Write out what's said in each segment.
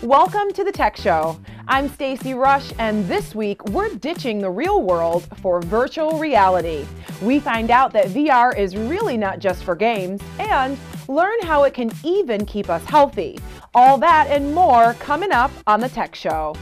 Welcome to the Tech Show. I'm Stacy Rush, and this week we're ditching the real world for virtual reality. We find out that VR is really not just for games and learn how it can even keep us healthy. All that and more coming up on the Tech Show.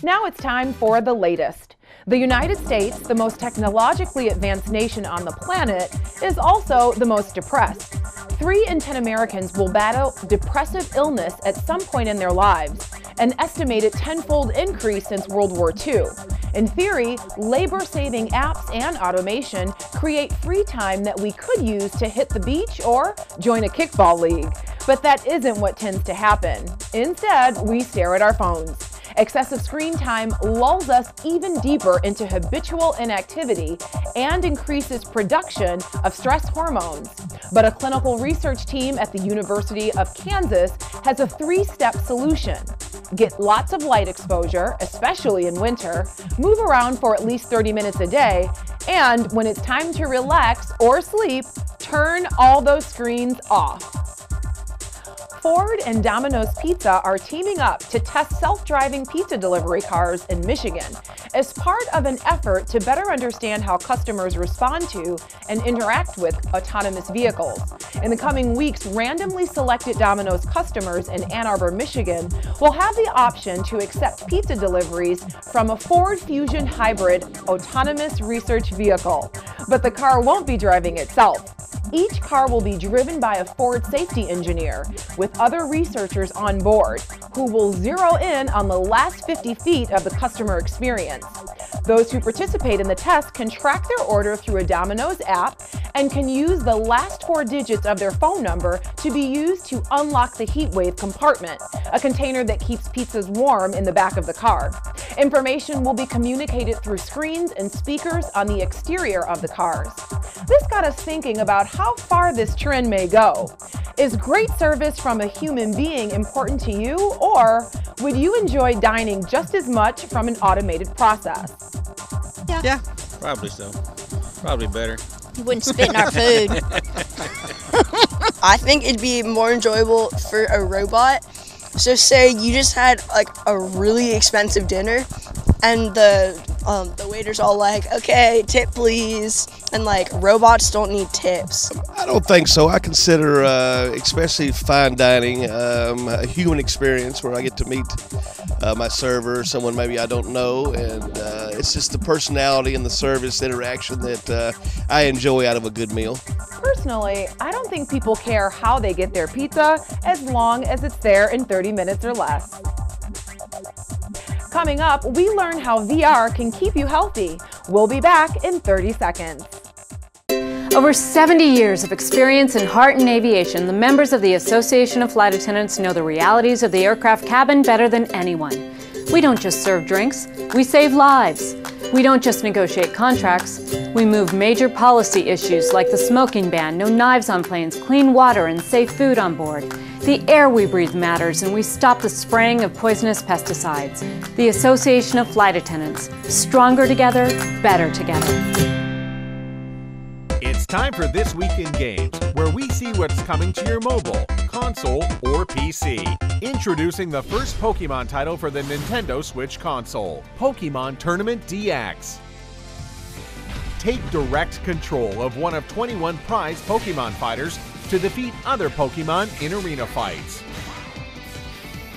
Now it's time for the latest. The United States, the most technologically advanced nation on the planet, is also the most depressed. 3 in 10 Americans will battle depressive illness at some point in their lives, an estimated 10-fold increase since World War II. In theory, labor-saving apps and automation create free time that we could use to hit the beach or join a kickball league. But that isn't what tends to happen. Instead, we stare at our phones. Excessive screen time lulls us even deeper into habitual inactivity and increases production of stress hormones. But a clinical research team at the University of Kansas has a 3-step solution. Get lots of light exposure, especially in winter, move around for at least 30 minutes a day, and when it's time to relax or sleep, turn all those screens off. Ford and Domino's Pizza are teaming up to test self-driving pizza delivery cars in Michigan as part of an effort to better understand how customers respond to and interact with autonomous vehicles. In the coming weeks, randomly selected Domino's customers in Ann Arbor, Michigan will have the option to accept pizza deliveries from a Ford Fusion hybrid autonomous research vehicle. But the car won't be driving itself. Each car will be driven by a Ford safety engineer with other researchers on board who will zero in on the last 50 feet of the customer experience. Those who participate in the test can track their order through a Domino's app and can use the last 4 digits of their phone number to be used to unlock the heatwave compartment, a container that keeps pizzas warm in the back of the car. Information will be communicated through screens and speakers on the exterior of the cars. This got us thinking about how far this trend may go. Is great service from a human being important to you, or would you enjoy dining just as much from an automated process? Yeah, probably so. Probably better. You wouldn't spit in our food. I think it'd be more enjoyable for a robot. So say you just had like a really expensive dinner and the waiter's all like, okay, tip please. And like robots don't need tips. I don't think so. I consider, especially fine dining, a human experience where I get to meet my server, someone maybe I don't know, and it's just the personality and the service interaction that I enjoy out of a good meal. Personally, I don't think people care how they get their pizza as long as it's there in 30 minutes or less. Coming up, we learn how VR can keep you healthy. We'll be back in 30 seconds. Over 70 years of experience in heart and aviation, the members of the Association of Flight Attendants know the realities of the aircraft cabin better than anyone. We don't just serve drinks, we save lives. We don't just negotiate contracts, we move major policy issues like the smoking ban, no knives on planes, clean water, and safe food on board. The air we breathe matters, and we stop the spraying of poisonous pesticides. The Association of Flight Attendants. Stronger together, better together. It's time for This Week in Games, where we see what's coming to your mobile, console, or PC. Introducing the first Pokemon title for the Nintendo Switch console, Pokemon Tournament DX. Take direct control of one of 21 prized Pokemon fighters to defeat other Pokemon in arena fights.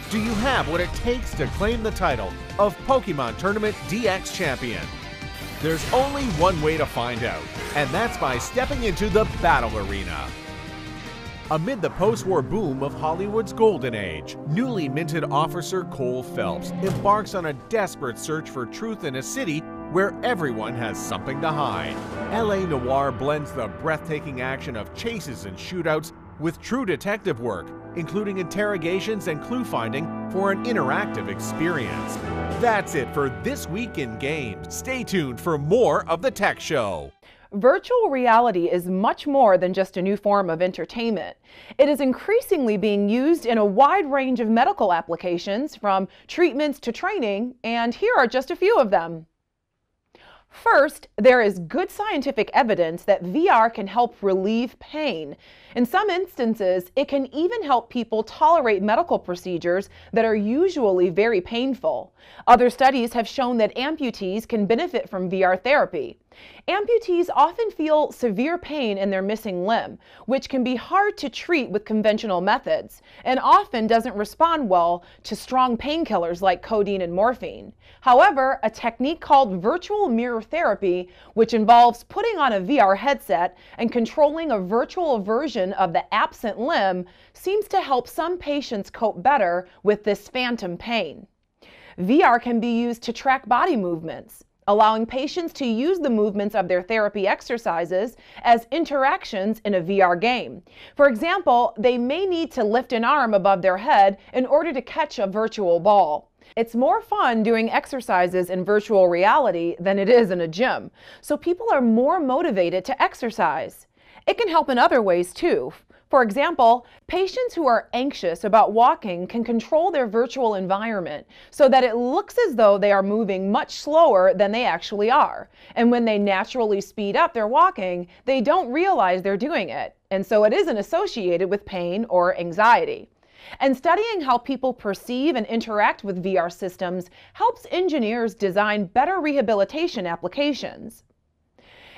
Do you have what it takes to claim the title of Pokemon Tournament DX Champion? There's only one way to find out, and that's by stepping into the battle arena. Amid the post-war boom of Hollywood's golden age, newly minted officer Cole Phelps embarks on a desperate search for truth in a city where everyone has something to hide. LA Noire blends the breathtaking action of chases and shootouts with true detective work, including interrogations and clue finding for an interactive experience. That's it for This Week in Games. Stay tuned for more of the Tech Show. Virtual reality is much more than just a new form of entertainment. It is increasingly being used in a wide range of medical applications, from treatments to training, and here are just a few of them. First, there is good scientific evidence that VR can help relieve pain. In some instances, it can even help people tolerate medical procedures that are usually very painful. Other studies have shown that amputees can benefit from VR therapy. Amputees often feel severe pain in their missing limb, which can be hard to treat with conventional methods, and often doesn't respond well to strong painkillers like codeine and morphine. However, a technique called virtual mirror therapy, which involves putting on a VR headset and controlling a virtual version of the absent limb, seems to help some patients cope better with this phantom pain. VR can be used to track body movements, allowing patients to use the movements of their therapy exercises as interactions in a VR game. For example, they may need to lift an arm above their head in order to catch a virtual ball. It's more fun doing exercises in virtual reality than it is in a gym, so people are more motivated to exercise. It can help in other ways too. For example, patients who are anxious about walking can control their virtual environment so that it looks as though they are moving much slower than they actually are. And when they naturally speed up their walking, they don't realize they're doing it, and so it isn't associated with pain or anxiety. And studying how people perceive and interact with VR systems helps engineers design better rehabilitation applications.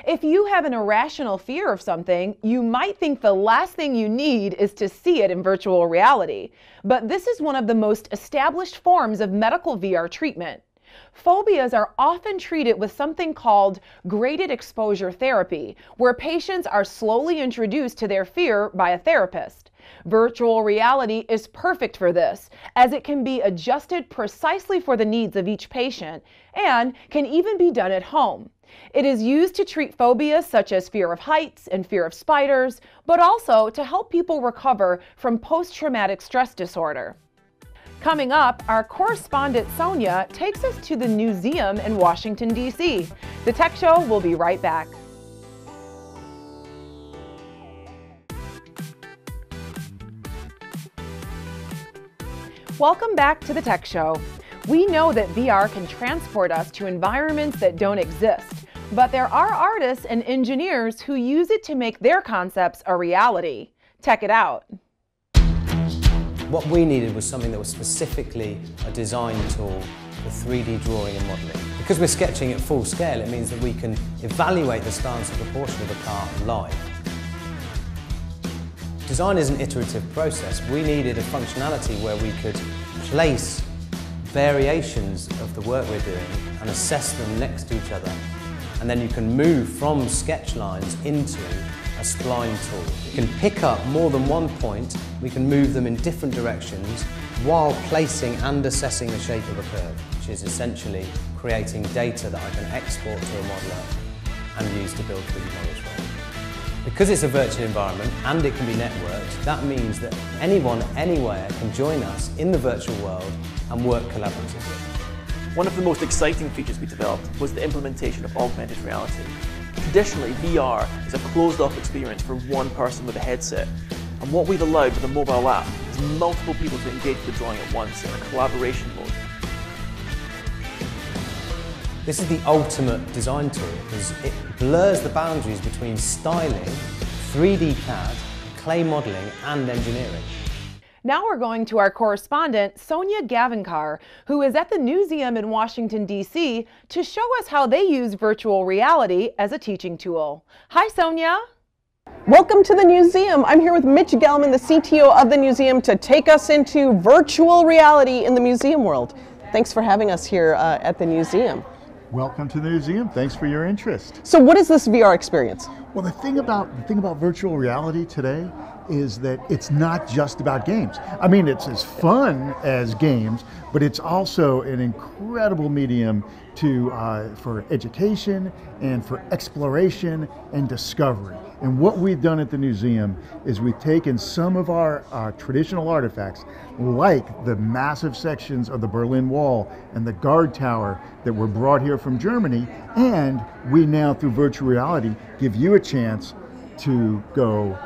If you have an irrational fear of something, you might think the last thing you need is to see it in virtual reality. But this is one of the most established forms of medical VR treatment. Phobias are often treated with something called graded exposure therapy, where patients are slowly introduced to their fear by a therapist. Virtual reality is perfect for this, as it can be adjusted precisely for the needs of each patient and can even be done at home. It is used to treat phobias such as fear of heights and fear of spiders, but also to help people recover from post-traumatic stress disorder. Coming up, our correspondent Sonia takes us to the museum in Washington, D.C. The Tech Show will be right back. Welcome back to the Tech Show. We know that VR can transport us to environments that don't exist, but there are artists and engineers who use it to make their concepts a reality. Check it out. What we needed was something that was specifically a design tool for 3D drawing and modelling. Because we're sketching at full scale, it means that we can evaluate the stance and proportion of the car live. Design is an iterative process. We needed a functionality where we could place variations of the work we're doing and assess them next to each other. And then you can move from sketch lines into a spline tool. You can pick up more than one point, we can move them in different directions while placing and assessing the shape of a curve, which is essentially creating data that I can export to a modeler and use to build 3D models from. Because it's a virtual environment and it can be networked, that means that anyone, anywhere can join us in the virtual world and work collaboratively. One of the most exciting features we developed was the implementation of augmented reality. Traditionally, VR is a closed-off experience for one person with a headset, and what we've allowed with a mobile app is multiple people to engage with the drawing at once in a collaboration mode. This is the ultimate design tool because it blurs the boundaries between styling, 3D CAD, clay modelling and engineering. Now we're going to our correspondent, Sonia Gavankar, who is at the museum in Washington, D.C. to show us how they use virtual reality as a teaching tool. Hi, Sonia. Welcome to the museum. I'm here with Mitch Gelman, the CTO of the museum, to take us into virtual reality in the museum world. Thanks for having us here at the museum. Welcome to the museum. Thanks for your interest. So what is this VR experience? Well, the thing about virtual reality today is that it's not just about games. I mean, it's as fun as games, but it's also an incredible medium for education and for exploration and discovery. And what we've done at the museum is we've taken some of our traditional artifacts, like the massive sections of the Berlin Wall and the guard tower that were brought here from Germany, and we now, through virtual reality, give you a chance to go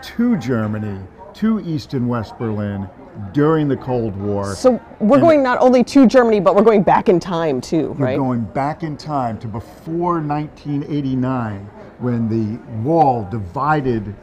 to Germany, to East and West Berlin during the Cold War. So we're going not only to Germany, but we're going back in time too, right? You're going back in time to before 1989, when the wall divided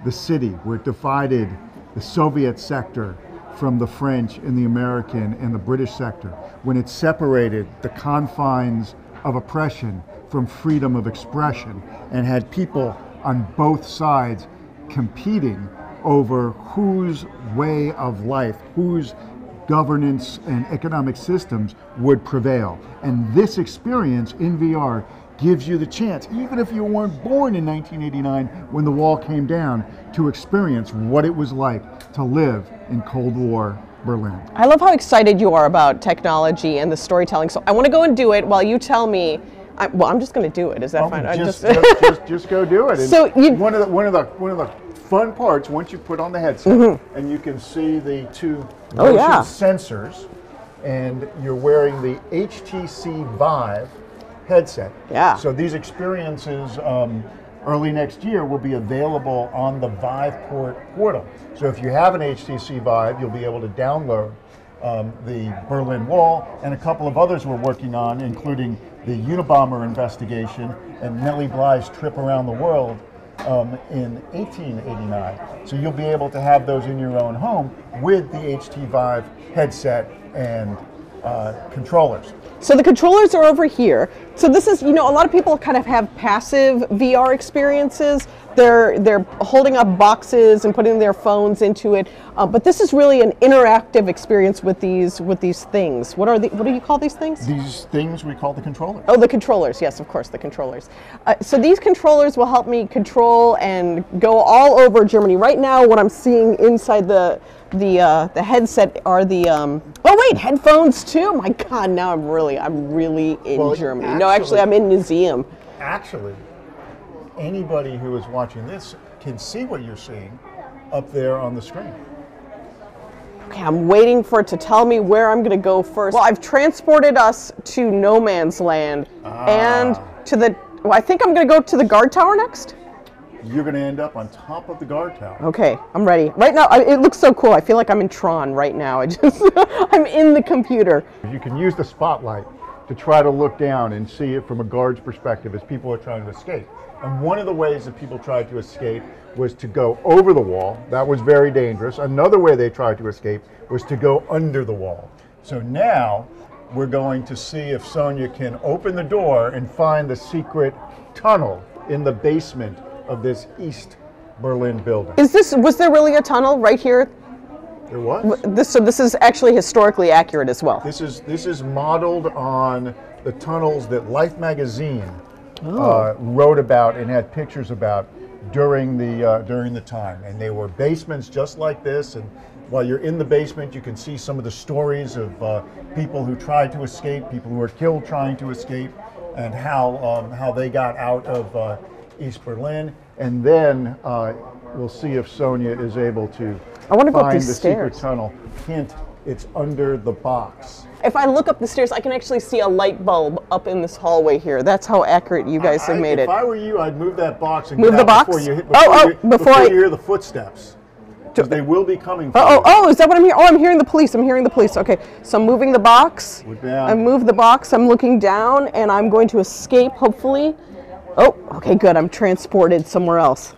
the city, where it divided the Soviet sector from the French and the American and the British sector, when it separated the confines of oppression from freedom of expression, and had people on both sides competing over whose way of life, whose governance and economic systems would prevail. And this experience in VR gives you the chance, even if you weren't born in 1989 when the wall came down, to experience what it was like to live in Cold War Berlin. I love how excited you are about technology and the storytelling. So I want to go and do it while you tell me. I'm just going to do it. Is that fine? Just go do it. And so one of the fun parts, once you put on the headset and you can see the two motion sensors, and you're wearing the HTC Vive headset. Yeah. So these experiences early next year will be available on the Viveport portal. So if you have an HTC Vive, you'll be able to download the Berlin Wall and a couple of others we're working on, including the Unabomber investigation and Nellie Bly's trip around the world in 1889. So you'll be able to have those in your own home with the HTC Vive headset and controllers. So the controllers are over here. So this is, you know, a lot of people kind of have passive VR experiences. They're holding up boxes and putting their phones into it. But this is really an interactive experience with these things. What do you call these things? These things we call the controllers. Oh, the controllers. Yes, of course, the controllers. So these controllers will help me control and go all over Germany. Right now, what I'm seeing inside the headset are the oh wait, headphones too. My God, now I'm really in Germany. No, actually, I'm in museum. Actually, anybody who is watching this can see what you're seeing up there on the screen. Okay, I'm waiting for it to tell me where I'm going to go first. Well, I've transported us to No Man's Land and to the. Well, I think I'm going to go to the guard tower next. You're going to end up on top of the guard tower. Okay, I'm ready. Right now, it looks so cool. I feel like I'm in Tron right now. I'm in the computer. You can use the spotlight to try to look down and see it from a guard's perspective as people are trying to escape. And one of the ways that people tried to escape was to go over the wall. That was very dangerous. Another way they tried to escape was to go under the wall. So now we're going to see if Sonia can open the door and find the secret tunnel in the basement of this East Berlin building. Was there really a tunnel right here? There was. So this is actually historically accurate as well. This is modeled on the tunnels that Life magazine wrote about and had pictures about during the time. And they were basements just like this. And while you're in the basement, you can see some of the stories of people who tried to escape, people who were killed trying to escape, and how they got out of East Berlin. And then we'll see if Sonia is able to find the secret tunnel. Hint, it's under the box. If I look up the stairs, I can actually see a light bulb up in this hallway here. That's how accurate you guys have made it. If I were you, I'd move that box and move the box before you hear the footsteps. Because they will be coming for you. Oh, is that what I'm hearing? Oh, I'm hearing the police. Okay, so I'm moving the box. Look down. I moved the box. I'm looking down, and I'm going to escape, hopefully. Oh, okay, good. I'm transported somewhere else.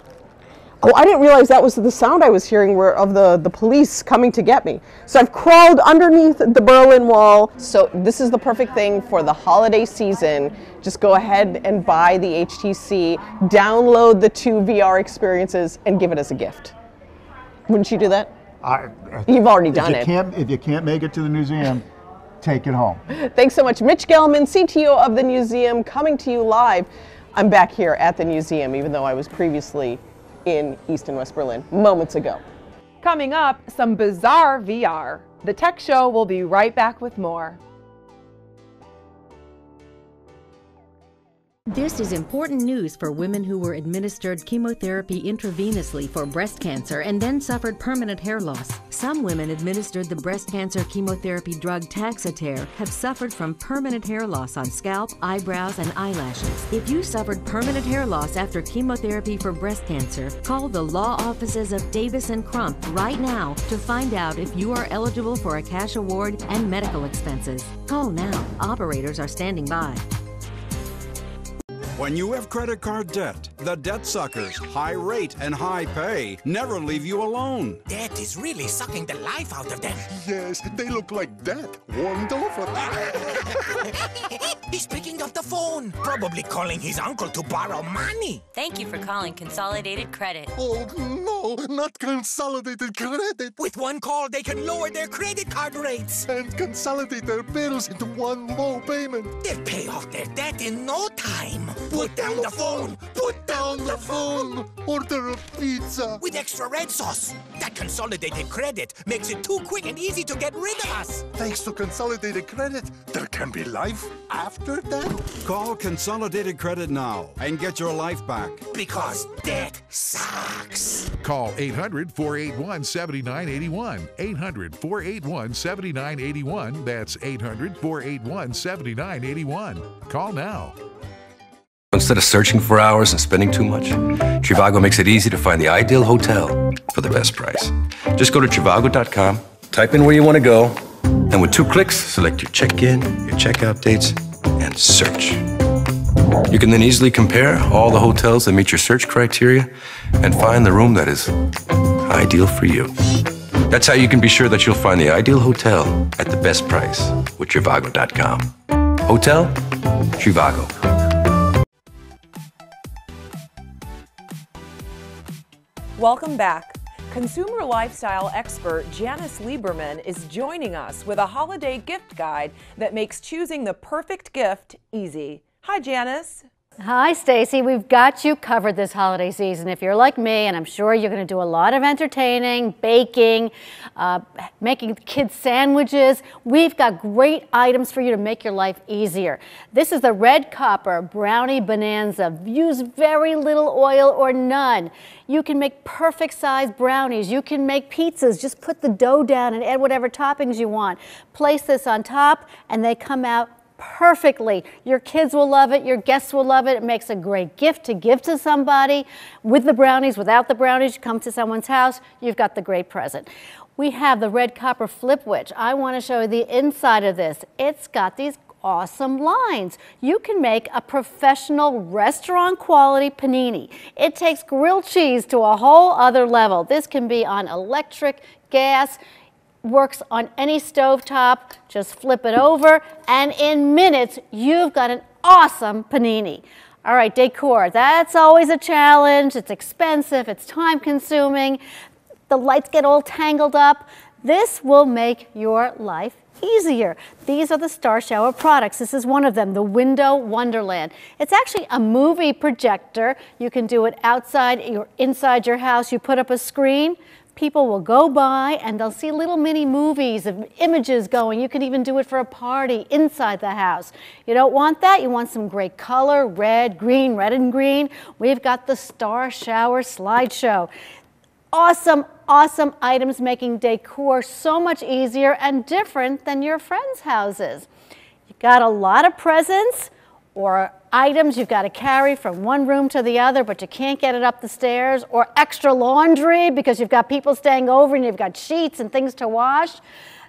Oh, I didn't realize that was the sound I was hearing of the police coming to get me. So I've crawled underneath the Berlin Wall. So this is the perfect thing for the holiday season. Just go ahead and buy the HTC, download the 2 VR experiences, and give it as a gift. Wouldn't you do that? You've already done it. If you can't make it to the museum, take it home. Thanks so much. Mitch Gelman, CTO of the museum, coming to you live. I'm back here at the museum, even though I was previously in East and West Berlin moments ago. Coming up, some bizarre VR. The Tech Show will be right back with more. This is important news for women who were administered chemotherapy intravenously for breast cancer and then suffered permanent hair loss. Some women administered the breast cancer chemotherapy drug Taxotere have suffered from permanent hair loss on scalp, eyebrows, and eyelashes. If you suffered permanent hair loss after chemotherapy for breast cancer, call the law offices of Davis & Crump right now to find out if you are eligible for a cash award and medical expenses. Call now. Operators are standing by. When you have credit card debt, the debt suckers, high rate and high pay, never leave you alone. Debt is really sucking the life out of them. Yes, they look like death, warmed over. He's picking up the phone, probably calling his uncle to borrow money. Thank you for calling Consolidated Credit. Oh, no, not Consolidated Credit. With one call, they can lower their credit card rates. And consolidate their bills into one low payment. They'll pay off their debt in no time. Put down the phone. Put down the phone. Order a pizza. With extra red sauce. That Consolidated Credit makes it too quick and easy to get rid of us. Thanks to Consolidated Credit, there can be life after death. Call Consolidated Credit now and get your life back. Because debt sucks. Call 800-481-7981. 800-481-7981. That's 800-481-7981. Call now. Instead of searching for hours and spending too much, Trivago makes it easy to find the ideal hotel for the best price. Just go to Trivago.com, type in where you want to go, and with 2 clicks, select your check-in, your checkout dates, and search. You can then easily compare all the hotels that meet your search criteria and find the room that is ideal for you. That's how you can be sure that you'll find the ideal hotel at the best price with Trivago.com. Hotel Trivago. Welcome back. Consumer lifestyle expert Janice Lieberman is joining us with a holiday gift guide that makes choosing the perfect gift easy. Hi, Janice. Hi, Stacy. We've got you covered this holiday season. If you're like me, and I'm sure you're going to do a lot of entertaining, baking, making kids sandwiches, we've got great items for you to make your life easier. This is the Red Copper Brownie Bonanza. Use very little oil or none. You can make perfect sized brownies. You can make pizzas. Just put the dough down and add whatever toppings you want. Place this on top, and they come out perfectly. Your kids will love it. Your guests will love it. It makes a great gift to give to somebody. With the brownies, without the brownies, you come to someone's house, you've got the great present. We have the Red Copper Flip Witch. I want to show you the inside of this. It's got these awesome lines. You can make a professional restaurant quality panini. It takes grilled cheese to a whole other level. This can be on electric, gas, works on any stovetop. Just flip it over, and in minutes, you've got an awesome panini. All right, decor, that's always a challenge. It's expensive, it's time consuming. The lights get all tangled up. This will make your life easier. These are the Star Shower products. This is one of them, the Window Wonderland. It's actually a movie projector. You can do it outside or inside your house. You put up a screen. People will go by and they'll see little mini movies of images going. You can even do it for a party inside the house. You don't want that? You want some great color, red, green, red and green? We've got the Star Shower slideshow. Awesome, awesome items making decor so much easier and different than your friends' houses. You got a lot of presents or items you've got to carry from one room to the other, but you can't get it up the stairs, or extra laundry because you've got people staying over and you've got sheets and things to wash.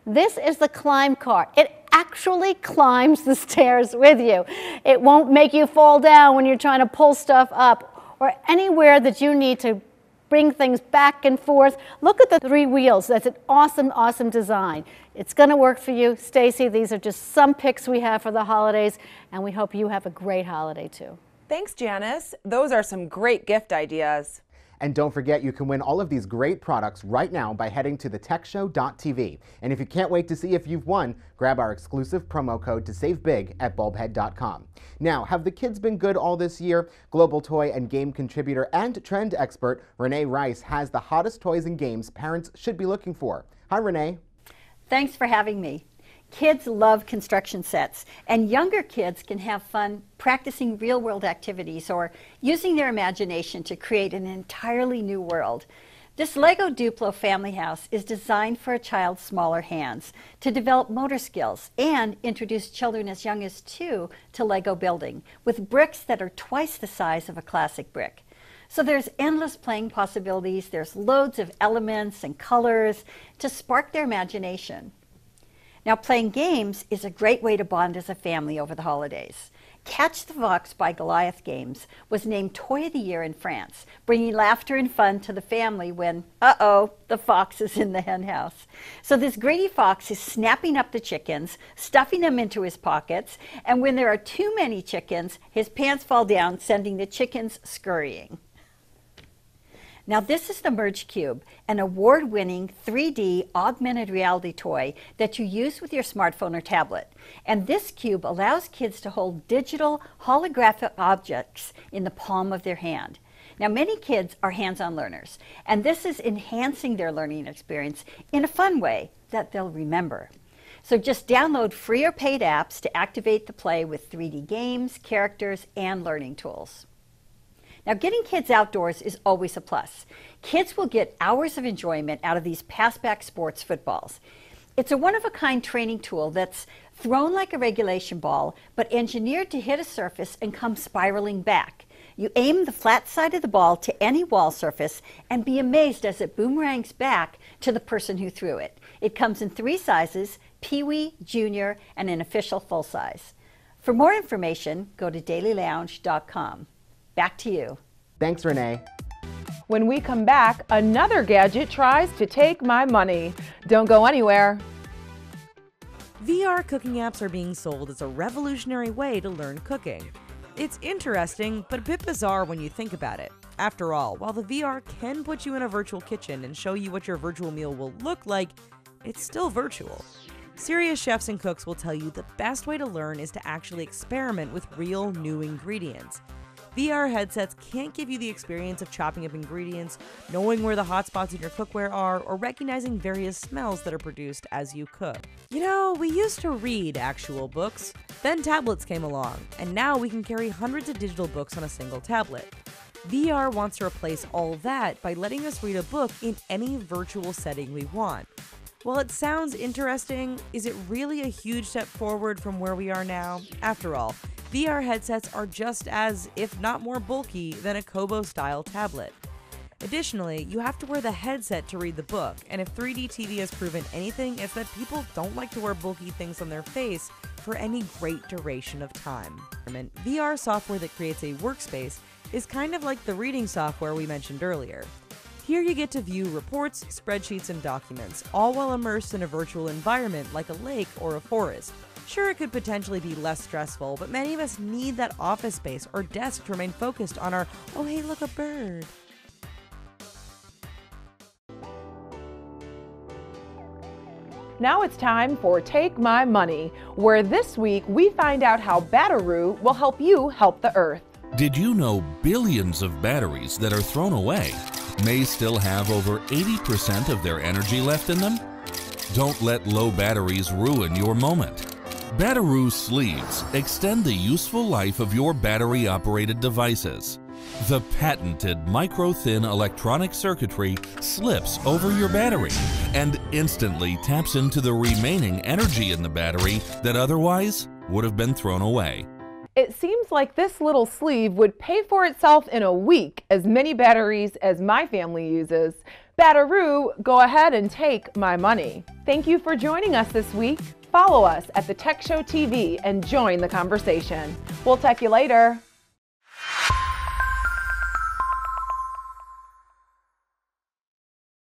This is the Climb Cart. It actually climbs the stairs with you. It won't make you fall down when you're trying to pull stuff up or anywhere that you need to bring things back and forth. Look at the 3 wheels. That's an awesome, awesome design. It's going to work for you. Stacy, these are just some picks we have for the holidays, and we hope you have a great holiday too. Thanks, Janice. Those are some great gift ideas. And don't forget, you can win all of these great products right now by heading to thetechshow.tv. And if you can't wait to see if you've won, grab our exclusive promo code to save big at bulbhead.com. Now, have the kids been good all this year? Global toy and game contributor and trend expert Renee Rice has the hottest toys and games parents should be looking for. Hi, Renee. Thanks for having me. Kids love construction sets, and younger kids can have fun practicing real-world activities or using their imagination to create an entirely new world. This Lego Duplo family house is designed for a child's smaller hands to develop motor skills and introduce children as young as 2 to Lego building with bricks that are twice the size of a classic brick. So there's endless playing possibilities, there's loads of elements and colors to spark their imagination. Now, playing games is a great way to bond as a family over the holidays. Catch the Fox by Goliath Games was named Toy of the Year in France, bringing laughter and fun to the family when, the fox is in the hen house. So this Grady Fox is snapping up the chickens, stuffing them into his pockets, and when there are too many chickens, his pants fall down, sending the chickens scurrying. Now this is the Merge Cube, an award-winning 3D augmented reality toy that you use with your smartphone or tablet. And this cube allows kids to hold digital holographic objects in the palm of their hand. Now many kids are hands-on learners, and this is enhancing their learning experience in a fun way that they'll remember. So just download free or paid apps to activate the play with 3D games, characters, and learning tools. Now, getting kids outdoors is always a plus. Kids will get hours of enjoyment out of these pass-back sports footballs. It's a one-of-a-kind training tool that's thrown like a regulation ball, but engineered to hit a surface and come spiraling back. You aim the flat side of the ball to any wall surface and be amazed as it boomerangs back to the person who threw it. It comes in 3 sizes, Pee-wee, Junior, and an official full size. For more information, go to dailylounge.com. Back to you. Thanks, Renee. When we come back, another gadget tries to take my money. Don't go anywhere. VR cooking apps are being sold as a revolutionary way to learn cooking. It's interesting, but a bit bizarre when you think about it. After all, while the VR can put you in a virtual kitchen and show you what your virtual meal will look like, it's still virtual. Serious chefs and cooks will tell you the best way to learn is to actually experiment with real new ingredients. VR headsets can't give you the experience of chopping up ingredients, knowing where the hot spots in your cookware are, or recognizing various smells that are produced as you cook. You know, we used to read actual books, then tablets came along, and now we can carry hundreds of digital books on a single tablet. VR wants to replace all that by letting us read a book in any virtual setting we want. While it sounds interesting, is it really a huge step forward from where we are now? After all, VR headsets are just as, if not more bulky, than a Kobo-style tablet. Additionally, you have to wear the headset to read the book, and if 3D TV has proven anything, it's that people don't like to wear bulky things on their face for any great duration of time. VR software that creates a workspace is kind of like the reading software we mentioned earlier. Here you get to view reports, spreadsheets, and documents, all while immersed in a virtual environment like a lake or a forest. Sure, it could potentially be less stressful, but many of us need that office space or desk to remain focused on our, oh hey, look, a bird. Now it's time for Take My Money, where this week we find out how Batteroo will help you help the Earth. Did you know billions of batteries that are thrown away may still have over 80% of their energy left in them? Don't let low batteries ruin your moment. Batteroo sleeves extend the useful life of your battery-operated devices. The patented micro-thin electronic circuitry slips over your battery and instantly taps into the remaining energy in the battery that otherwise would have been thrown away. It seems like this little sleeve would pay for itself in a week, as many batteries as my family uses. Batteroo, go ahead and take my money. Thank you for joining us this week. Follow us at the Tech Show TV and join the conversation. We'll tech you later.